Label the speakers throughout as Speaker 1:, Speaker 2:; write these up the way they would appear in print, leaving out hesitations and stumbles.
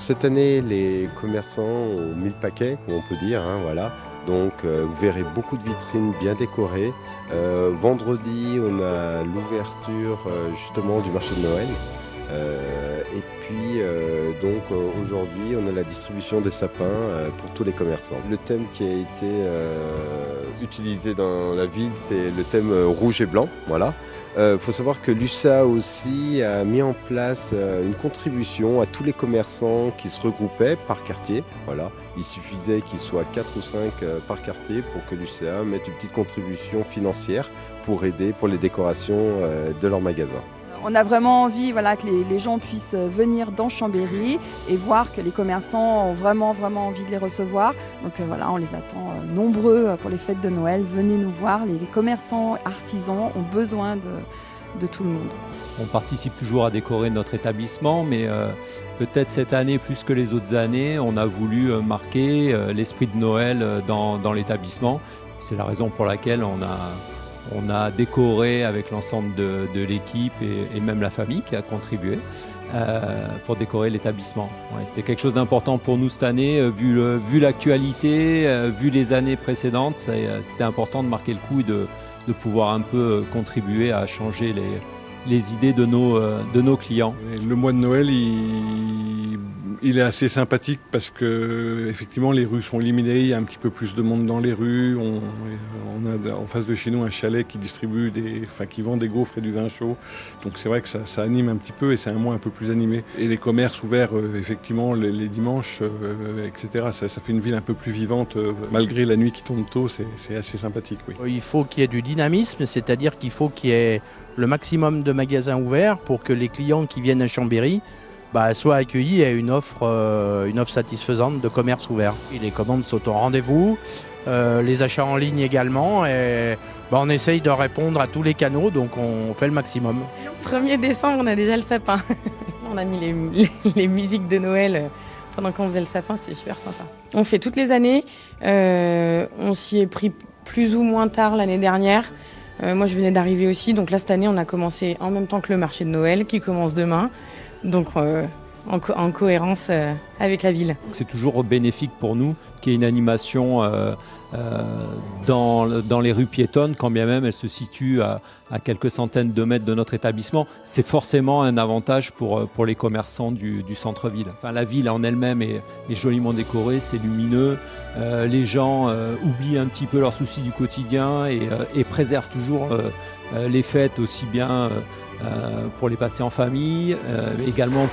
Speaker 1: cette année, les commerçants ont 1000 paquets, comme on peut dire, hein, voilà. Donc vous verrez beaucoup de vitrines bien décorées. Vendredi, on a l'ouverture justement du marché de Noël. Et puis aujourd'hui, on a la distribution des sapins pour tous les commerçants. Le thème qui a été utilisé dans la ville, c'est le thème rouge et blanc. Voilà. Faut savoir que l'USA aussi a mis en place une contribution à tous les commerçants qui se regroupaient par quartier. Voilà. Il suffisait qu'ils soient 4 ou 5 par quartier pour que l'UCA mette une petite contribution financière pour aider pour les décorations de leur magasin.
Speaker 2: On a vraiment envie que les gens puissent venir dans Chambéry et voir que les commerçants ont vraiment envie de les recevoir. Donc on les attend nombreux pour les fêtes de Noël. Venez nous voir, les commerçants, artisans ont besoin de tout le monde.
Speaker 3: On participe toujours à décorer notre établissement, mais peut-être cette année, plus que les autres années, on a voulu marquer l'esprit de Noël dans l'établissement. C'est la raison pour laquelle on a décoré avec l'ensemble de l'équipe et même la famille qui a contribué pour décorer l'établissement. Ouais, c'était quelque chose d'important pour nous cette année, vu l'actualité, vu les années précédentes, c'était important de marquer le coup et de pouvoir un peu contribuer à changer les idées de nos clients.
Speaker 4: Le mois de Noël, il est assez sympathique parce que effectivement les rues sont illuminées, il y a un petit peu plus de monde dans les rues. On a en face de chez nous un chalet qui distribue qui vend des gaufres et du vin chaud. Donc c'est vrai que ça anime un petit peu et c'est un mois un peu plus animé. Et les commerces ouverts effectivement les dimanches, etc. Ça fait une ville un peu plus vivante malgré la nuit qui tombe tôt. C'est assez sympathique. Oui.
Speaker 5: Il faut qu'il y ait du dynamisme, c'est-à-dire qu'il faut qu'il y ait le maximum de magasins ouverts pour que les clients qui viennent à Chambéry soient accueillis à une offre satisfaisante de commerce ouvert. Et les commandes sont au rendez-vous, les achats en ligne également. Et on essaye de répondre à tous les canaux, donc on fait le maximum.
Speaker 6: 1er décembre, on a déjà le sapin. On a mis les musiques de Noël pendant qu'on faisait le sapin, c'était super sympa. On fait toutes les années, on s'y est pris plus ou moins tard l'année dernière. Moi je venais d'arriver aussi, donc là cette année on a commencé en même temps que le marché de Noël qui commence demain, donc en cohérence avec la ville.
Speaker 3: C'est toujours bénéfique pour nous qu'il y ait une animation dans les rues piétonnes, quand bien même elle se situe à quelques centaines de mètres de notre établissement. C'est forcément un avantage pour les commerçants du centre-ville. Enfin, la ville en elle-même est joliment décorée, c'est lumineux. Les gens oublient un petit peu leurs soucis du quotidien et préservent toujours les fêtes aussi bien pour les passer en famille, également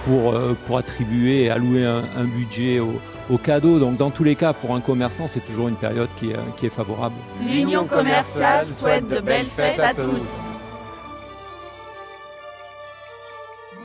Speaker 3: pour attribuer et allouer un budget aux cadeaux. Donc dans tous les cas, pour un commerçant, c'est toujours une période qui est favorable.
Speaker 7: L'Union commerciale souhaite de belles fêtes à tous.